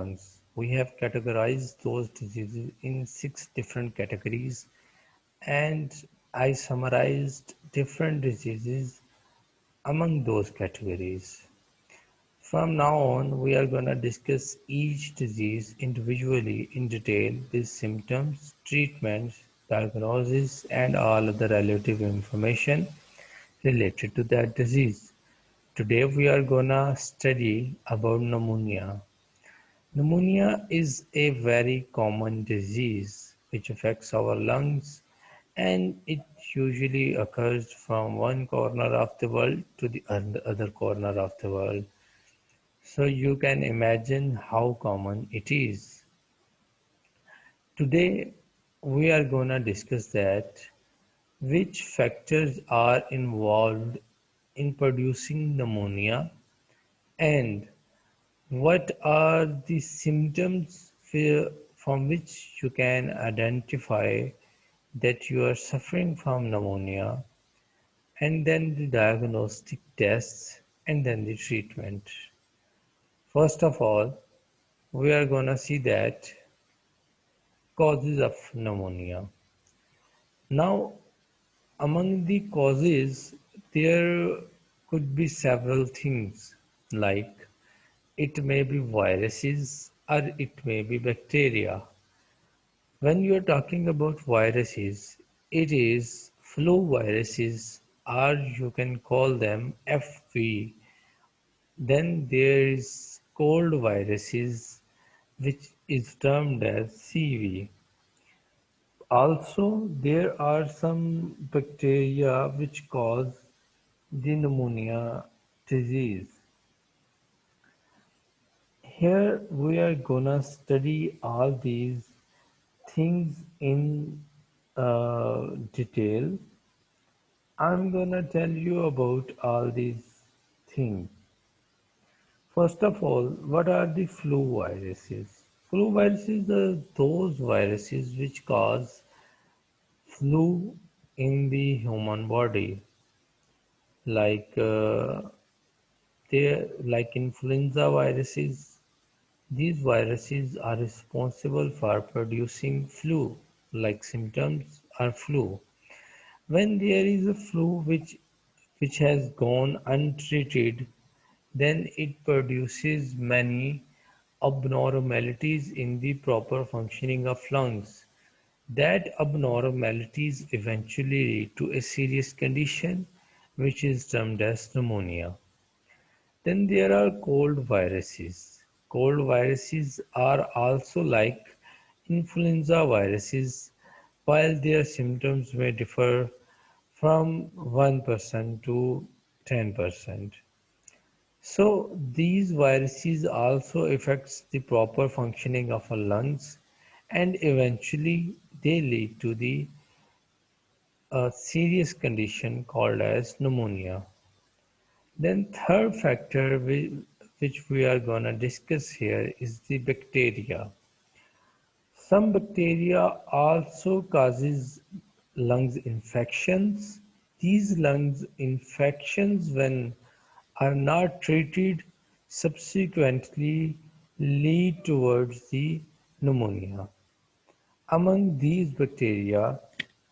lungs. We have categorized those diseases in 6 different categories, and I summarized different diseases among those categories. From now on, we are going to discuss each disease individually in detail with symptoms, treatments, diagnosis, and all other relative information related to that disease. Today, we are going to study about pneumonia. Pneumonia is a very common disease which affects our lungs, and it usually occurs from one corner of the world to the other corner of the world. So you can imagine how common it is. Today we are gonna discuss that which factors are involved in producing pneumonia and what are the symptoms from which you can identify that you are suffering from pneumonia, and then the diagnostic tests and then the treatment. First of all, we are gonna see that causes of pneumonia. Now, among the causes, there could be several things like it may be viruses or it may be bacteria. When you are talking about viruses, it is flu viruses, or you can call them FV. Then there is cold viruses, which is termed as CV. Also, there are some bacteria which cause the pneumonia disease. Here we are gonna study all these things in detail. I'm gonna tell you about all these things. First of all, what are the flu viruses? Flu viruses are those viruses which cause flu in the human body, like they like influenza viruses. These viruses are responsible for producing flu, like symptoms are flu. When there is a flu which has gone untreated, then it produces many abnormalities in the proper functioning of lungs. That abnormalities eventually lead to a serious condition which is termed as pneumonia. Then there are cold viruses. Cold viruses are also like influenza viruses, while their symptoms may differ from 1% to 10%. So these viruses also affects the proper functioning of our lungs, and eventually they lead to the a serious condition called as pneumonia. Then third factor which we are gonna discuss here is the bacteria. Some bacteria also causes lungs infections. These lungs infections, when are not treated, subsequently lead towards the pneumonia. Among these bacteria,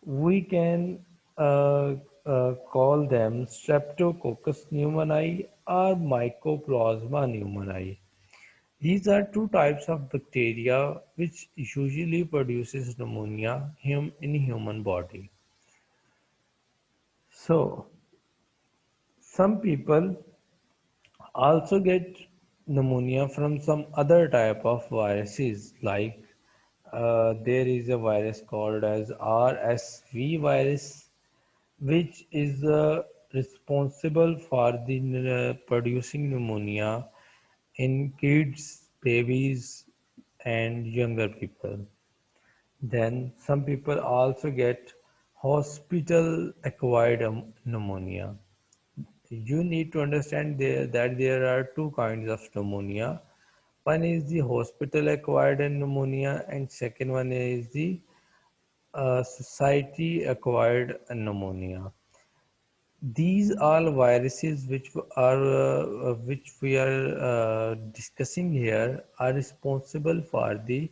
we can call them Streptococcus pneumoniae or Mycoplasma pneumoniae. These are two types of bacteria which usually produces pneumonia in human body. So, some people also get pneumonia from some other type of viruses, like there is a virus called as RSV virus, which is responsible for the producing pneumonia in kids, babies, and younger people. Then some people also get hospital acquired pneumonia. You need to understand that there are two kinds of pneumonia. One is the hospital acquired pneumonia, and second one is the society acquired pneumonia. These all viruses which we are discussing here are responsible for the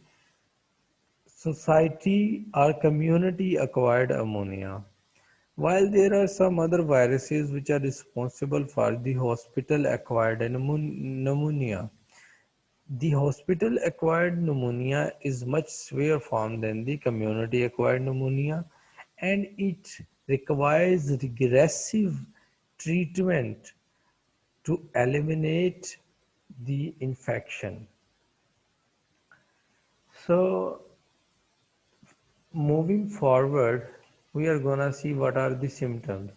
society or community acquired ammonia. While there are some other viruses which are responsible for the hospital acquired pneumonia. The hospital-acquired pneumonia is much severe form than the community-acquired pneumonia, and it requires regressive treatment to eliminate the infection. So, moving forward, we are gonna see what are the symptoms.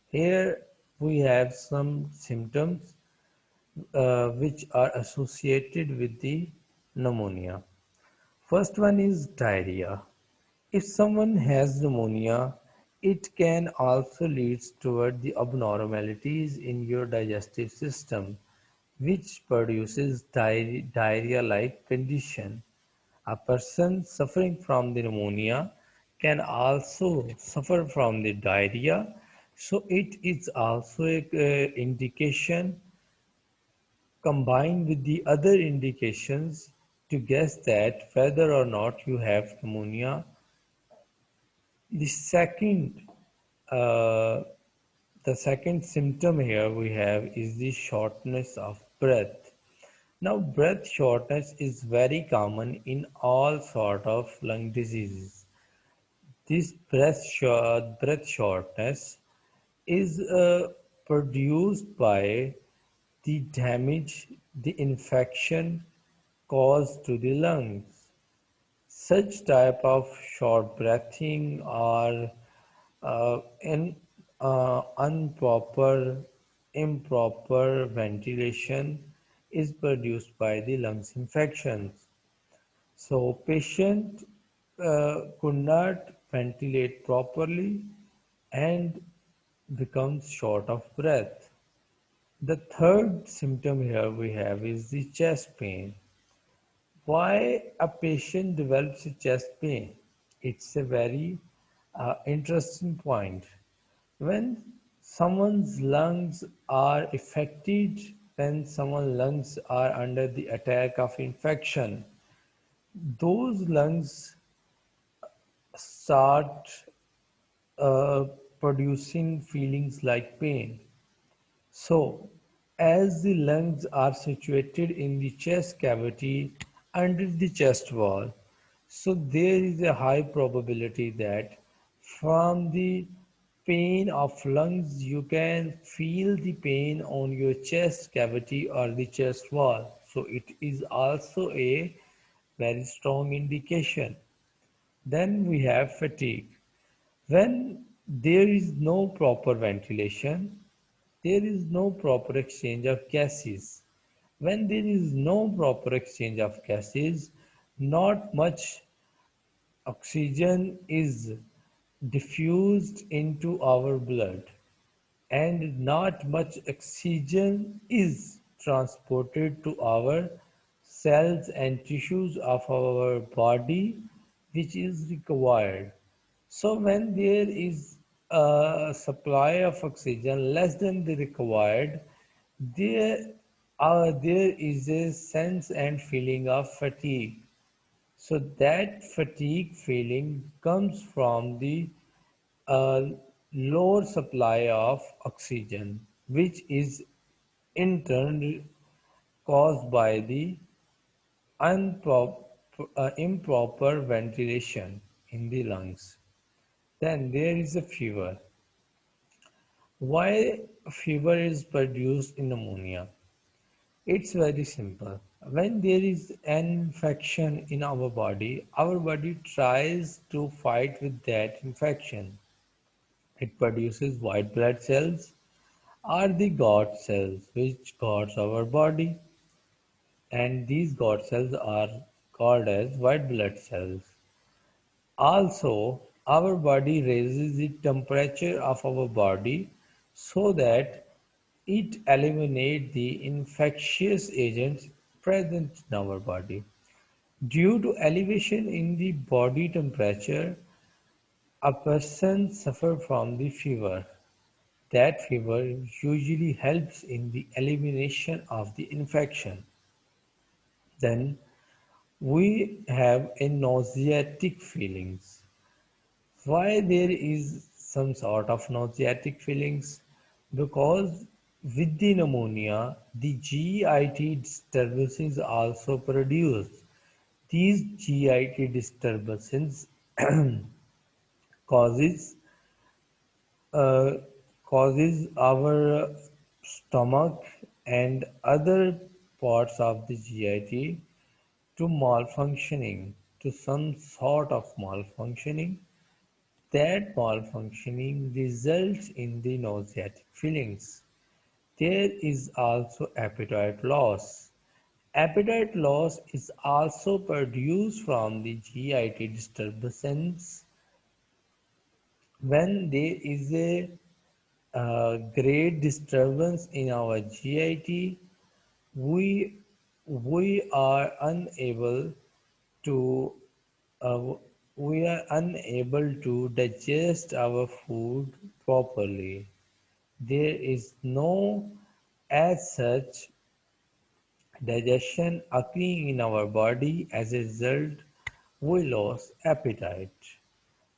Here we have some symptoms which are associated with the pneumonia. First one is diarrhea. If someone has pneumonia, it can also lead toward the abnormalities in your digestive system, which produces diarrhea-like condition. A person suffering from the pneumonia can also suffer from the diarrhea, so it is also a indication combined with the other indications to guess that whether or not you have pneumonia. The second, uh, the second symptom here we have is the shortness of breath. Now, breath shortness is very common in all sort of lung diseases. This breath shortness is produced by the damage, the infection caused to the lungs. Such type of short breathing or in improper ventilation is produced by the lungs infections. So patient could not ventilate properly and becomes short of breath. The third symptom here we have is the chest pain. Why a patient develops a chest pain? It's a very interesting point. When someone's lungs are affected, when someone's lungs are under the attack of infection, those lungs start uh, producing feelings like pain. So, as the lungs are situated in the chest cavity under the chest wall, so there is a high probability that from the pain of lungs you can feel the pain on your chest cavity or the chest wall. So it is also a very strong indication. Then we have fatigue. When there is no proper ventilation, there is no proper exchange of gases. When there is no proper exchange of gases, not much oxygen is diffused into our blood, and not much oxygen is transported to our cells and tissues of our body, which is required. So when there is a supply of oxygen less than the required, there there is a sense and feeling of fatigue. So that fatigue feeling comes from the uh, lower supply of oxygen, which is in turn caused by the improper ventilation in the lungs. Then there is a fever. Why fever is produced in pneumonia? It's very simple. When there is an infection in our body tries to fight with that infection. It produces white blood cells or the God cells which guards our body, and these God cells are called as white blood cells. Also, our body raises the temperature of our body so that it eliminates the infectious agents present in our body. Due to elevation in the body temperature, a person suffers from the fever. That fever usually helps in the elimination of the infection. Then we have a nauseatic feelings. Why there is some sort of nauseatic feelings? Because with the pneumonia, the GIT disturbances also produced. These GIT disturbances causes uh, causes our stomach and other parts of the GIT to malfunctioning, to some sort of malfunctioning. That malfunctioning results in the nauseatic feelings. There is also appetite loss. Appetite loss is also produced from the GIT disturbance when there is a great disturbance in our GIT. We are unable to uh, we are unable to digest our food properly. There is no as such digestion occurring in our body. As a result, we lose appetite.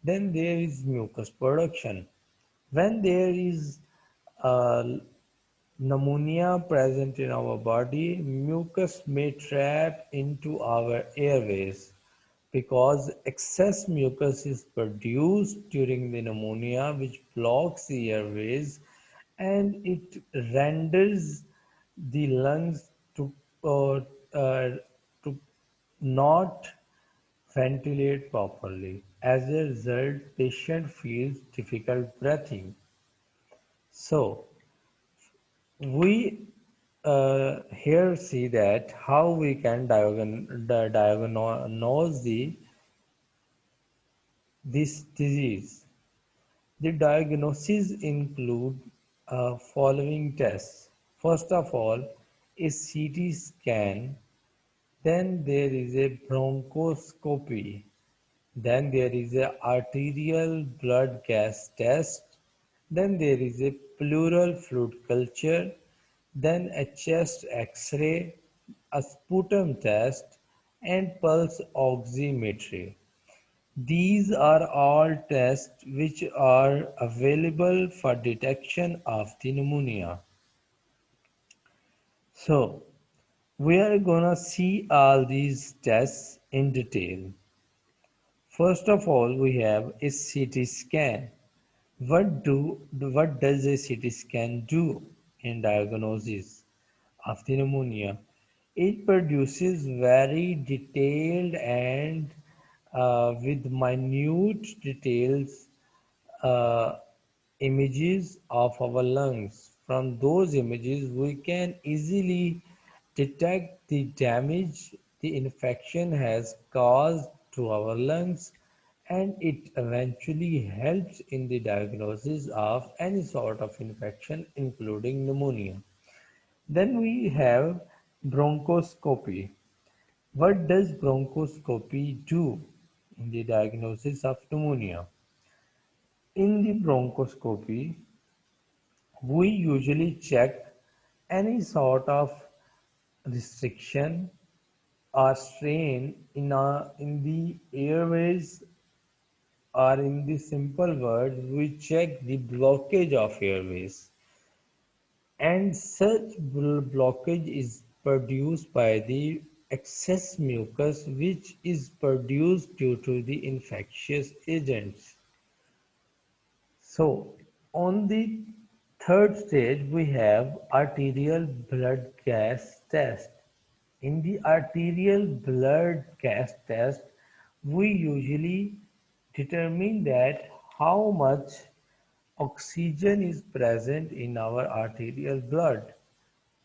Then there is mucus production. When there is uh, pneumonia present in our body, mucus may trap into our airways. Because excess mucus is produced during the pneumonia, which blocks the airways, and it renders the lungs uh, uh, to not ventilate properly. As a result, patient feels difficult breathing. So we here see that how we can diagnose this disease. The diagnoses include following tests. First of all, a CT scan, then there is a bronchoscopy, then there is a arterial blood gas test, then there is a pleural fluid culture, then a chest X-ray, a sputum test, and pulse oximetry. These are all tests which are available for detection of the pneumonia. So, we are gonna see all these tests in detail. First of all, we have a CT scan. What does a CT scan do in diagnosis of the pneumonia? It produces very detailed and with minute details uh, images of our lungs. From those images, we can easily detect the damage the infection has caused to our lungs, and it eventually helps in the diagnosis of any sort of infection, including pneumonia. Then we have bronchoscopy. What does bronchoscopy do in the diagnosis of pneumonia? In the bronchoscopy, we usually check any sort of restriction or strain in the airways, or in the simple words, we check the blockage of airways. And such blockage is produced by the excess mucus which is produced due to the infectious agents. So, on the third stage, we have arterial blood gas test. In the arterial blood gas test, we usually determine that how much oxygen is present in our arterial blood.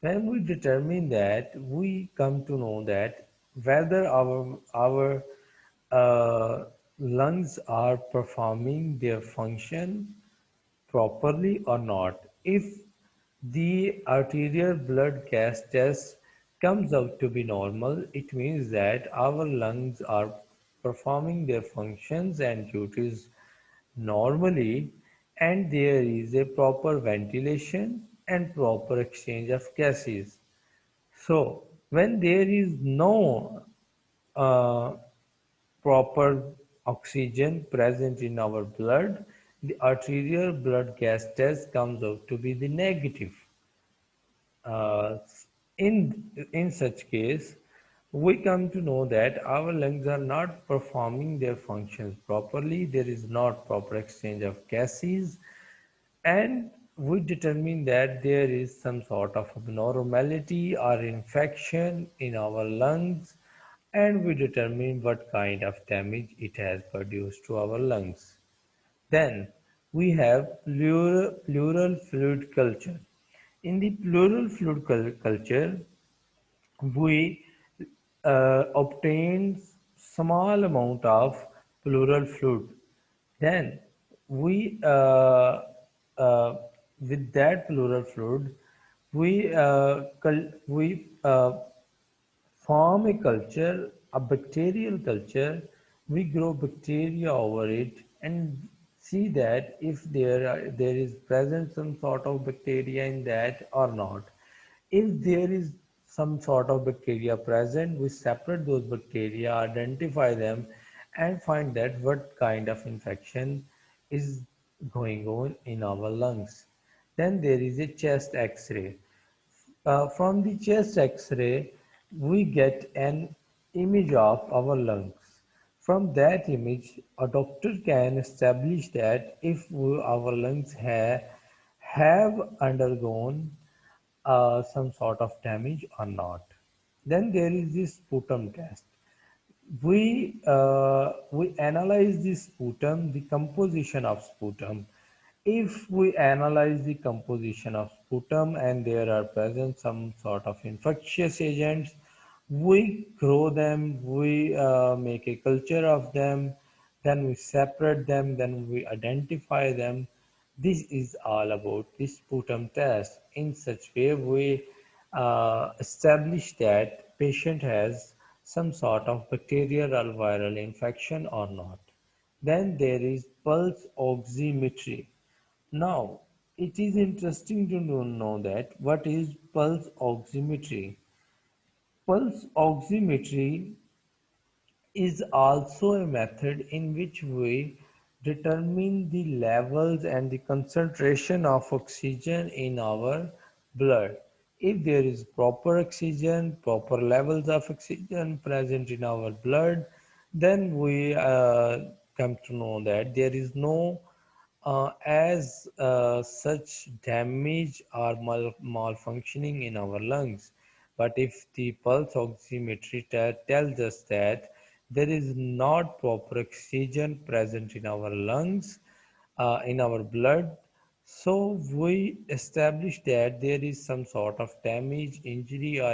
When we determine that, we come to know that whether our lungs are performing their function properly or not. If the arterial blood gas test comes out to be normal, it means that our lungs are performing their functions and duties normally. and there is a proper ventilation and proper exchange of gases. So, when there is no uh, proper oxygen present in our blood, the arterial blood gas test comes out to be the negative. Uh, in such case, we come to know that our lungs are not performing their functions properly. There is not proper exchange of gases, and we determine that there is some sort of abnormality or infection in our lungs, and we determine what kind of damage it has produced to our lungs. Then we have pleural fluid culture. In the pleural fluid culture, we obtain small amount of pleural fluid. Then we, with that pleural fluid, we form a culture, a bacterial culture. We grow bacteria over it and see that if there is present some sort of bacteria in that or not. If there is some sort of bacteria present, we separate those bacteria, identify them, and find that what kind of infection is going on in our lungs. Then there is a chest X-ray. From the chest X-ray, we get an image of our lungs. From that image, a doctor can establish that if our lungs have undergone some sort of damage or not. Then there is this sputum test. We analyze the sputum, the composition of sputum. If we analyze the composition of sputum and there are present some sort of infectious agents, we grow them, we make a culture of them, then we separate them, then we identify them. This is all about the sputum test. In such way, we establish that patient has some sort of bacterial or viral infection or not. Then there is pulse oximetry. Now, it is interesting to know that what is pulse oximetry. Pulse oximetry is also a method in which we determine the levels and the concentration of oxygen in our blood. If there is proper oxygen, proper levels of oxygen present in our blood, then we come to know that there is no as such damage or malfunctioning in our lungs. But if the pulse oximetry tells us that there is not proper oxygen present in our lungs, in our blood, so we establish that there is some sort of damage, injury, or